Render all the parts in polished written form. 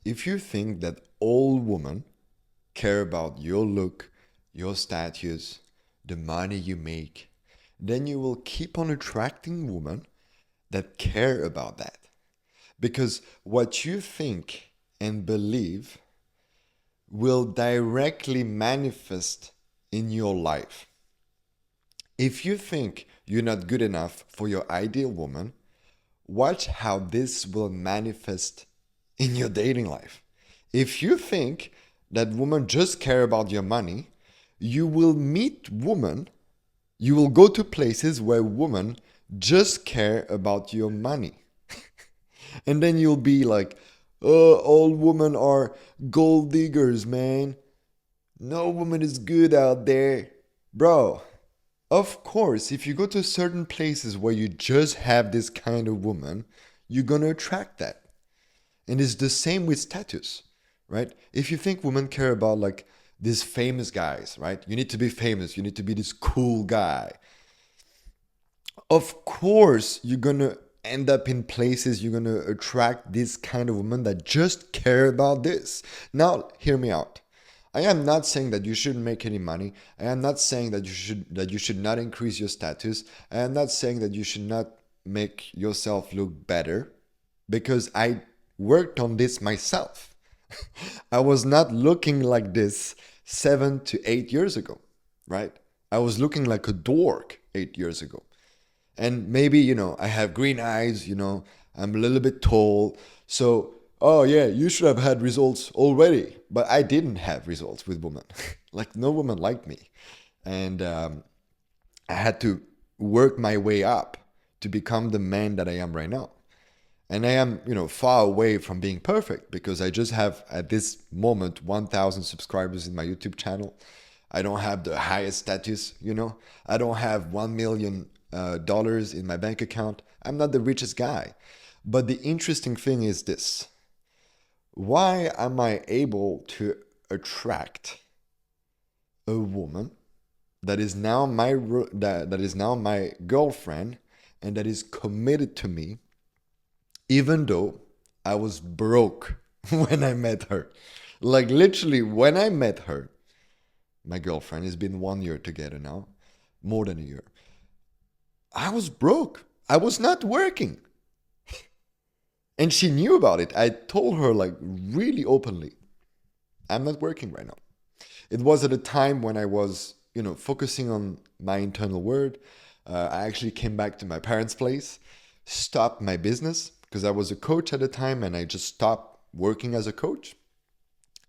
if you think that all women care about your look, your status, the money you make, then you will keep on attracting women that care about that. Because what you think and believe will directly manifest in your life. If you think you're not good enough for your ideal woman, watch how this will manifest in your dating life. If you think that women just care about your money, you will meet women, you will go to places where women just care about your money. And then you'll be like, oh, all women are gold diggers, man. No woman is good out there. Bro, of course, if you go to certain places where you just have this kind of woman, you're gonna attract that. And it's the same with status, right? If you think women care about like these famous guys, right? You need to be famous, you need to be this cool guy. Of course, you're gonna end up in places, you're gonna attract this kind of women that just care about this. Now, hear me out. I am not saying that you shouldn't make any money. I am not saying that you should not increase your status. I am not saying that you should not make yourself look better because I worked on this myself. I was not looking like this 7 to 8 years ago, right? I was looking like a dork 8 years ago. And maybe, I have green eyes, I'm a little bit tall. So, oh yeah, you should have had results already. But I didn't have results with women. Like, no woman liked me. And I had to work my way up to become the man that I am right now. And I am, far away from being perfect because I just have at this moment 1,000 subscribers in my YouTube channel. I don't have the highest status, I don't have $1 million in my bank account. I'm not the richest guy. But the interesting thing is this. Why am I able to attract a woman that is now that is now my girlfriend and that is committed to me, even though I was broke when I met her? Like literally when I met her, my girlfriend, has been 1 year together now, more than a year. I was broke. I was not working. And she knew about it. I told her like really openly, I'm not working right now. It was at a time when I was, focusing on my internal world. I actually came back to my parents' place, stopped my business because I was a coach at the time and I just stopped working as a coach.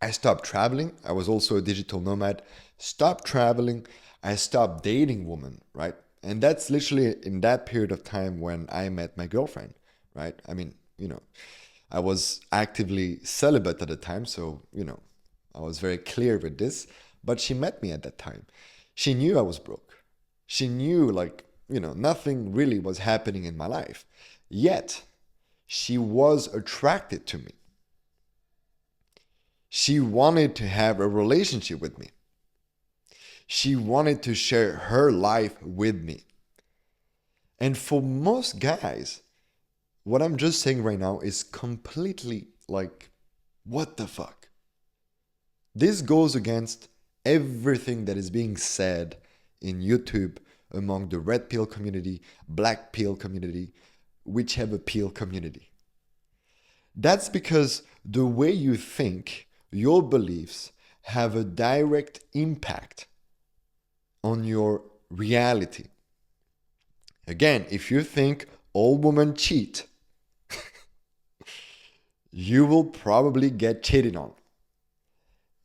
I stopped traveling. I was also a digital nomad. Stopped traveling. I stopped dating women, right? And that's literally in that period of time when I met my girlfriend, right? I mean, I was actively celibate at the time, so, I was very clear with this. But she met me at that time. She knew I was broke. She knew, like, nothing really was happening in my life. Yet, she was attracted to me. She wanted to have a relationship with me. She wanted to share her life with me. And for most guys, what I'm just saying right now is completely like, what the fuck? This goes against everything that is being said in YouTube among the red pill community, black pill community, whichever pill community. That's because the way you think, your beliefs have a direct impact on your reality. Again, if you think all women cheat, you will probably get cheated on.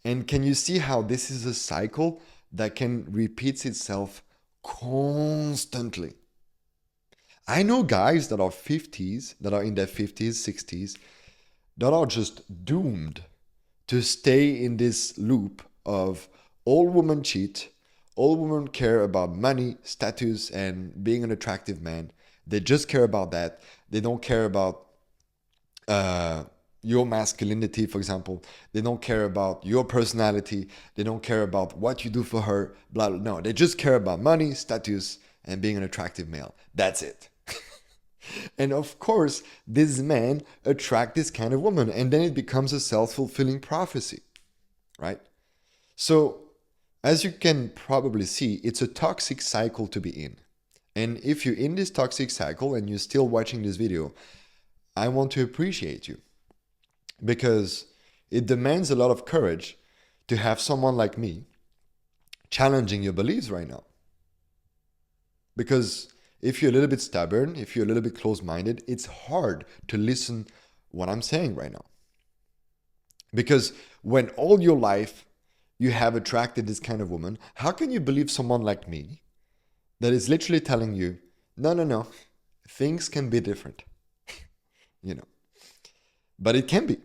And can you see how this is a cycle that can repeat itself constantly? I know guys that are 50s, that are in their 50s, 60s, that are just doomed to stay in this loop of all women cheat, all women care about money, status, and being an attractive man. They just care about that. They don't care about your masculinity, for example. They don't care about your personality. They don't care about what you do for her, blah, blah. No, they just care about money, status, and being an attractive male. That's it. And of course, this man attract this kind of woman, and then it becomes a self-fulfilling prophecy, right? So, as you can probably see, it's a toxic cycle to be in. And if you're in this toxic cycle and you're still watching this video, I want to appreciate you because it demands a lot of courage to have someone like me challenging your beliefs right now. Because if you're a little bit stubborn, if you're a little bit close-minded, it's hard to listen what I'm saying right now. Because when all your life you have attracted this kind of woman, how can you believe someone like me that is literally telling you, no, no, no, things can be different, you know? But it can be.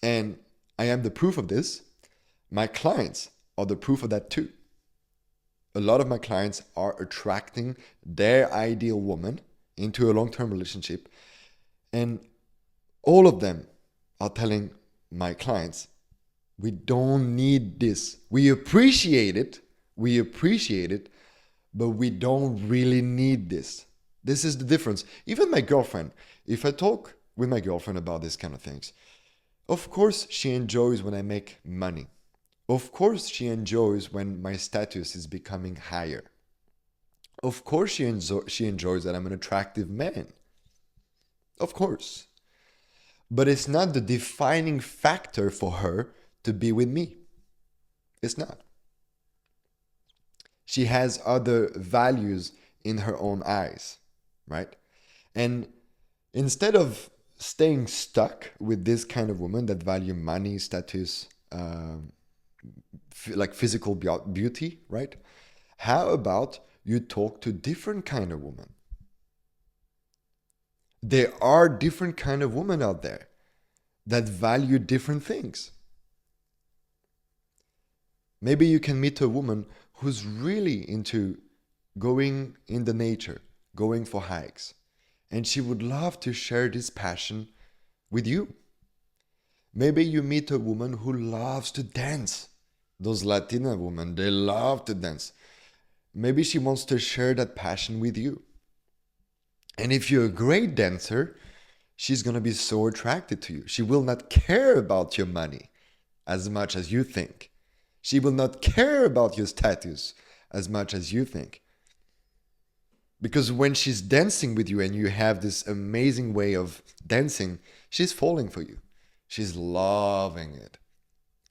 And I am the proof of this. My clients are the proof of that too. A lot of my clients are attracting their ideal woman into a long-term relationship. And all of them are telling my clients, we don't need this. We appreciate it, but we don't really need this. This is the difference. Even my girlfriend, if I talk with my girlfriend about this kind of things, of course she enjoys when I make money. Of course she enjoys when my status is becoming higher. Of course she enjoys that I'm an attractive man. Of course. But it's not the defining factor for her to be with me. It's not. She has other values in her own eyes, right? And instead of staying stuck with this kind of woman that value money, status, like physical beauty, right? How about you talk to different kind of women? There are different kind of women out there that value different things. Maybe you can meet a woman who's really into going in the nature, going for hikes, and she would love to share this passion with you. Maybe you meet a woman who loves to dance. Those Latina women, they love to dance. Maybe she wants to share that passion with you. And if you're a great dancer, she's going to be so attracted to you. She will not care about your money as much as you think. She will not care about your status as much as you think. Because when she's dancing with you and you have this amazing way of dancing, she's falling for you. She's loving it,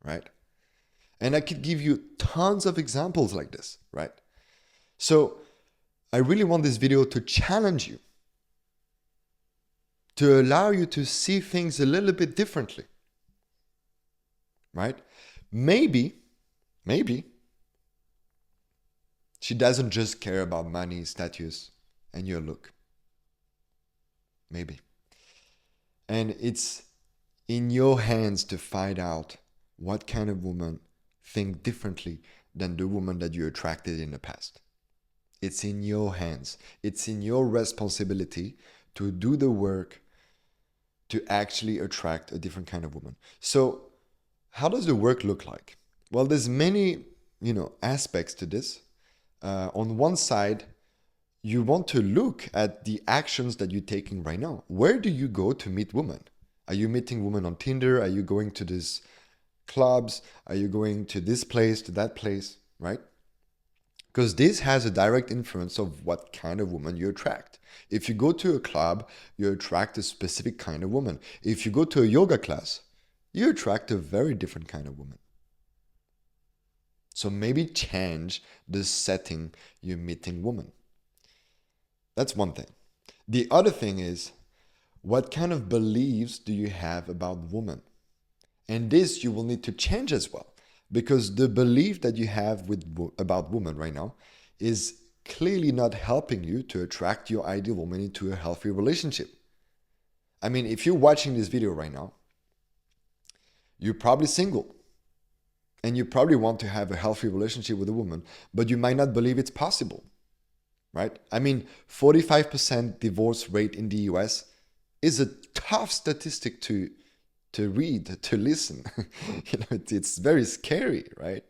right? And I could give you tons of examples like this, right? So I really want this video to challenge you, to allow you to see things a little bit differently, right? Maybe she doesn't just care about money, status, and your look. Maybe. And it's in your hands to find out what kind of woman think differently than the woman that you attracted in the past. It's in your hands. It's in your responsibility to do the work to actually attract a different kind of woman. So how does the work look like? Well, there's many, aspects to this. On one side, you want to look at the actions that you're taking right now. Where do you go to meet women? Are you meeting women on Tinder? Are you going to these clubs? Are you going to this place, to that place, right? Because this has a direct influence of what kind of woman you attract. If you go to a club, you attract a specific kind of woman. If you go to a yoga class, you attract a very different kind of woman. So maybe change the setting you're meeting women. That's one thing. The other thing is, what kind of beliefs do you have about women? And this you will need to change as well, because the belief that you have about women right now is clearly not helping you to attract your ideal woman into a healthy relationship. I mean, if you're watching this video right now, you're probably single. And you probably want to have a healthy relationship with a woman, but you might not believe it's possible, right? I mean, 45% divorce rate in the US is a tough statistic to read, to listen. It's very scary, right?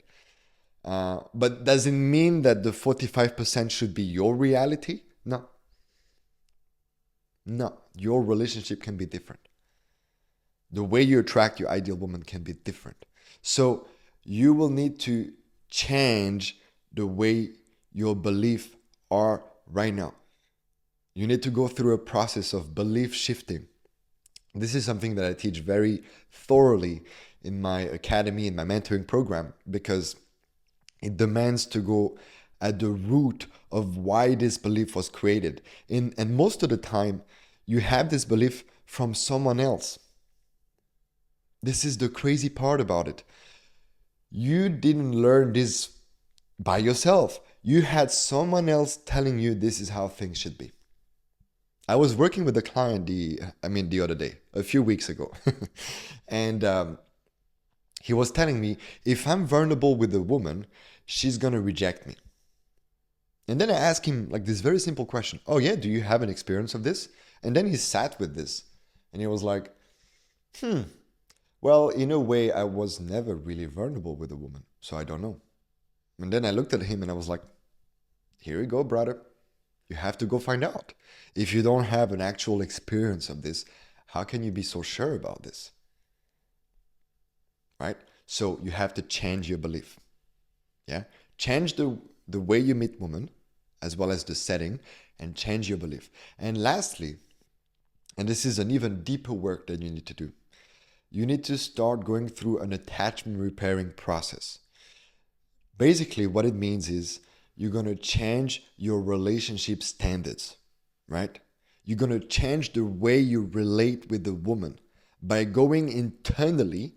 But does it mean that the 45% should be your reality? No. No, your relationship can be different. The way you attract your ideal woman can be different. So you will need to change the way your beliefs are right now. You need to go through a process of belief shifting. This is something that I teach very thoroughly in my academy, in my mentoring program, because it demands to go at the root of why this belief was created. And most of the time, you have this belief from someone else. This is the crazy part about it. You didn't learn this by yourself. You had someone else telling you this is how things should be. I was working with a client the other day, a few weeks ago, and he was telling me if I'm vulnerable with a woman, she's gonna reject me. And then I asked him like this very simple question: "Oh yeah, do you have an experience of this?" And then he sat with this, and he was like, "Well, in a way, I was never really vulnerable with a woman, so I don't know." And then I looked at him and I was like, "Here you go, brother. You have to go find out. If you don't have an actual experience of this, how can you be so sure about this?" Right? So you have to change your belief. Yeah? Change the way you meet women, as well as the setting, and change your belief. And lastly, and this is an even deeper work that you need to do, you need to start going through an attachment repairing process. Basically, what it means is you're going to change your relationship standards, right? You're going to change the way you relate with the woman by going internally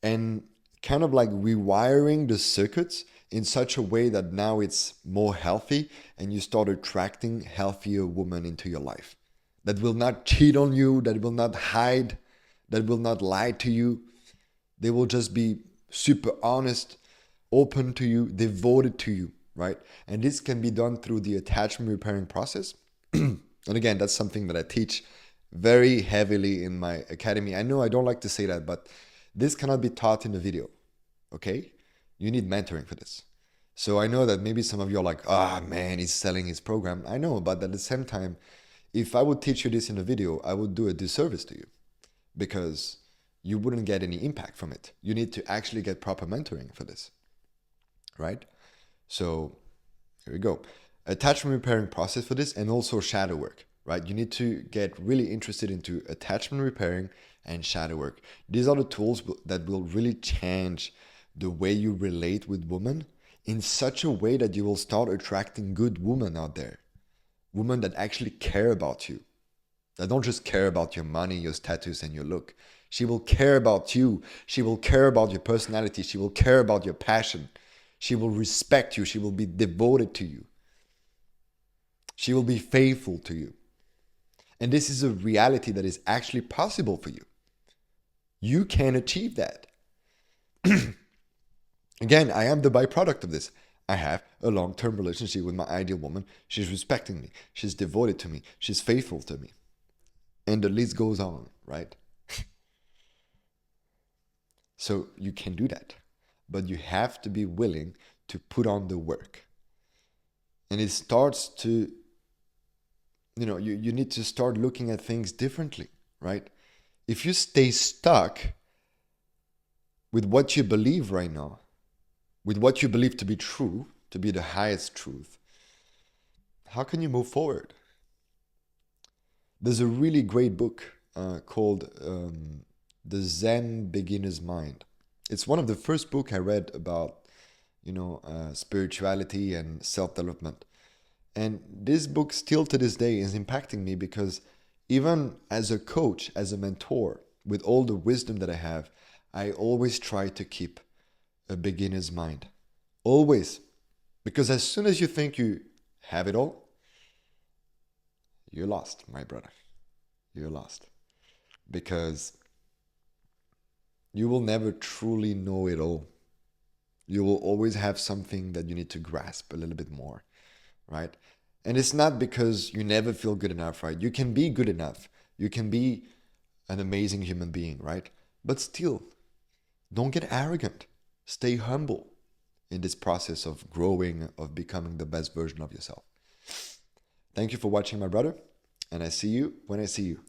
and kind of like rewiring the circuits in such a way that now it's more healthy and you start attracting healthier women into your life that will not cheat on you, that will not hide, that will not lie to you. They will just be super honest, open to you, devoted to you, right? And this can be done through the attachment repairing process. And again, that's something that I teach very heavily in my academy. I know I don't like to say that, but this cannot be taught in a video, okay? You need mentoring for this. So I know that maybe some of you are like, ah, man, he's selling his program. I know, but at the same time, if I would teach you this in a video, I would do a disservice to you because you wouldn't get any impact from it. You need to actually get proper mentoring for this, right? So here we go. Attachment repairing process for this, and also shadow work, right? You need to get really interested into attachment repairing and shadow work. These are the tools that will really change the way you relate with women in such a way that you will start attracting good women out there. Women that actually care about you. That don't just care about your money, your status, and your look. She will care about you. She will care about your personality. She will care about your passion. She will respect you. She will be devoted to you. She will be faithful to you. And this is a reality that is actually possible for you. You can achieve that. Again, I am the byproduct of this. I have a long-term relationship with my ideal woman. She's respecting me. She's devoted to me. She's faithful to me. And the list goes on, right? So you can do that. But you have to be willing to put on the work. And it starts to, you need to start looking at things differently, right? If you stay stuck with what you believe right now, with what you believe to be true, to be the highest truth, how can you move forward? There's a really great book called The Zen Beginner's Mind. It's one of the first books I read about, spirituality and self-development. And this book still to this day is impacting me because even as a coach, as a mentor, with all the wisdom that I have, I always try to keep a beginner's mind. Always. Because as soon as you think you have it all, you're lost, my brother. You're lost. Because you will never truly know it all. You will always have something that you need to grasp a little bit more, right? And it's not because you never feel good enough, right? You can be good enough. You can be an amazing human being, right? But still, don't get arrogant. Stay humble in this process of growing, of becoming the best version of yourself. Thank you for watching, my brother. And I see you when I see you.